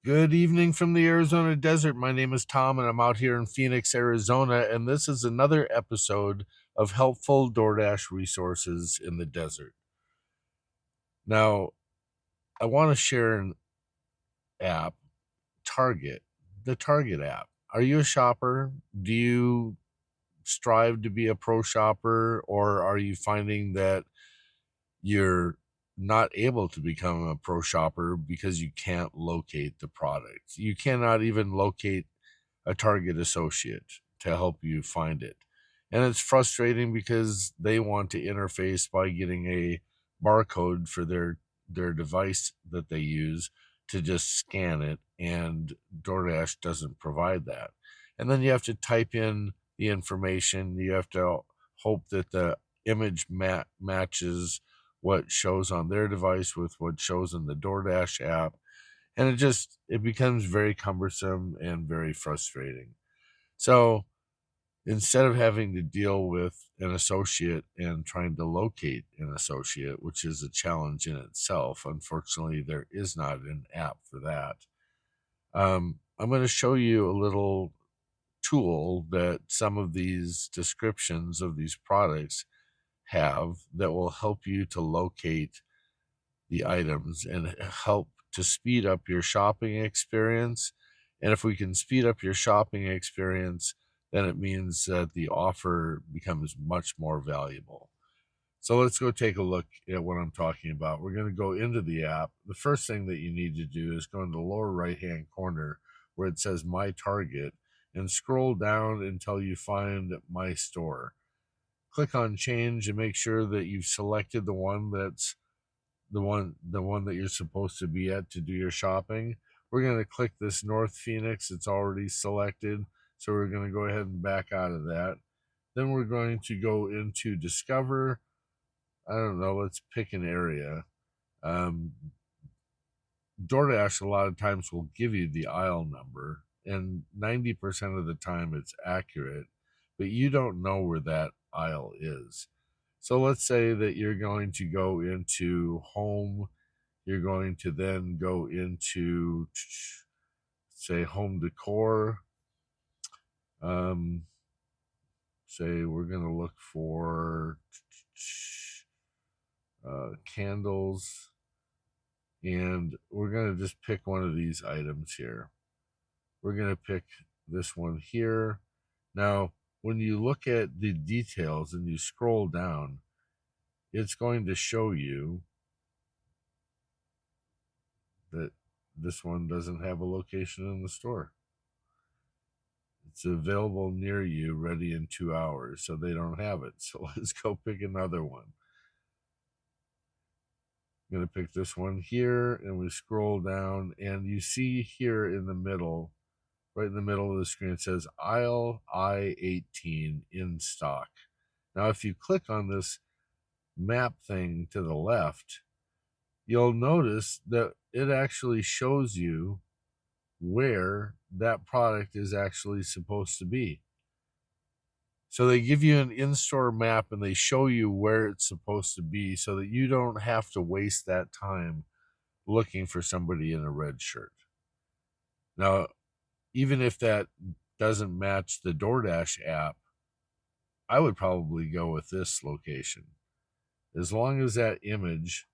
Good evening from the Arizona desert. My name is Tom, and I'm out here in Phoenix, Arizona, and this is another episode of helpful DoorDash resources in the desert. Now, I want to share an app, Target, the Target app. Are you a shopper? Do you strive to be a pro shopper, or are you finding that you're not able to become a pro shopper because you can't locate the product? You cannot even locate a Target associate to help you find it. And it's frustrating because they want to interface by getting a barcode for their device that they use to just scan it, and DoorDash doesn't provide that. And then you have to type in the information. You have to hope that the image matches what shows on their device with what shows in the DoorDash app, and it becomes very cumbersome and very frustrating. So instead of having to deal with an associate and trying to locate an associate, which is a challenge in itself, unfortunately there is not an app for that. I'm going to show you a little tool that some of these descriptions of these products have that will help you to locate the items and help to speed up your shopping experience. And if we can speed up your shopping experience, then it means that the offer becomes much more valuable. So let's go take a look at what I'm talking about. We're going to go into the app. The first thing that you need to do is go in the lower right hand corner where it says My Target and scroll down until you find My Store. Click on Change and make sure that you've selected the one that's the one that you're supposed to be at to do your shopping. We're going to click this North Phoenix. It's already selected, so we're going to go ahead and back out of that. Then we're going to go into Discover. I don't know, let's pick an area. um, DoorDash a lot of times will give you the aisle number, and 90% of the time it's accurate, but you don't know where that aisle is. So let's say that you're going to go into home. You're going to then go into, say, home decor. Um, Say we're going to look for candles, and we're going to just pick one of these items here. We're going to pick this one here. Now, when you look at the details and you scroll down, it's going to show you that this one doesn't have a location in the store. It's available near you, ready in 2 hours, so they don't have it. So let's go pick another one. I'm going to pick this one here, and we scroll down, and you see here in the middle, right in the middle of the screen, it says aisle I-18 in stock. Now, if you click on this map thing to the left, you'll notice that it actually shows you where that product is actually supposed to be. So they give you an in-store map and they show you where it's supposed to be so that you don't have to waste that time looking for somebody in a red shirt. Now, even if that doesn't match the DoorDash app, I would probably go with this location. As long as that image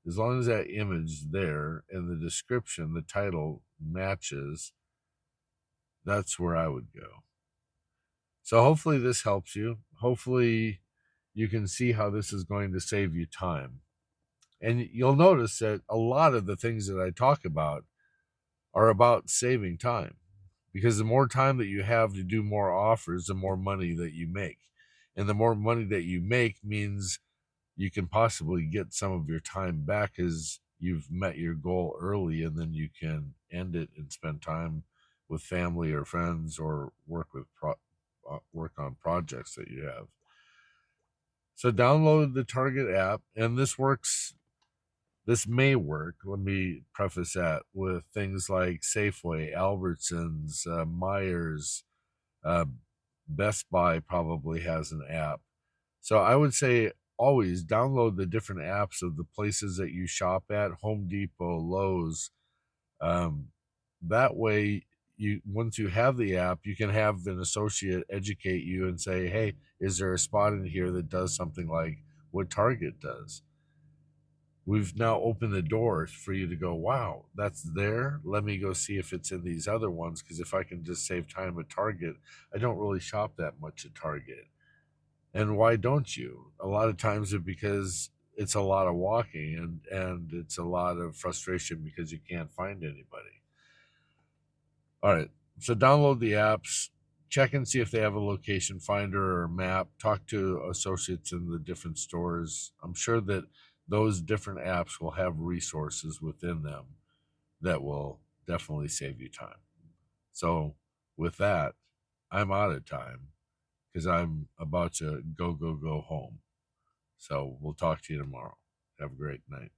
there and the description, the title matches, that's where I would go. So hopefully this helps you. Hopefully you can see how this is going to save you time. And you'll notice that a lot of the things that I talk about are about saving time, because the more time that you have to do more offers, the more money that you make. And the more money that you make means you can possibly get some of your time back as you've met your goal early, and then you can end it and spend time with family or friends or work on projects that you have. So download the Target app, and this may work, let me preface that, with things like Safeway, Albertsons, Myers, uh, Best Buy probably has an app. So I would say always download the different apps of the places that you shop at: Home Depot, Lowe's, That way, you once you have the app, you can have an associate educate you and say, hey, is there a spot in here that does something like what Target does? We've now opened the doors for you to go, wow, that's there. Let me go see if it's in these other ones. Because if I can just save time at Target, I don't really shop that much at Target. And why don't you? A lot of times it's because it's a lot of walking, and it's a lot of frustration because you can't find anybody. All right. So download the apps, check and see if they have a location finder or map, talk to associates in the different stores. I'm sure that those different apps will have resources within them that will definitely save you time. So with that, I'm out of time because I'm about to go home. So we'll talk to you tomorrow. Have a great night.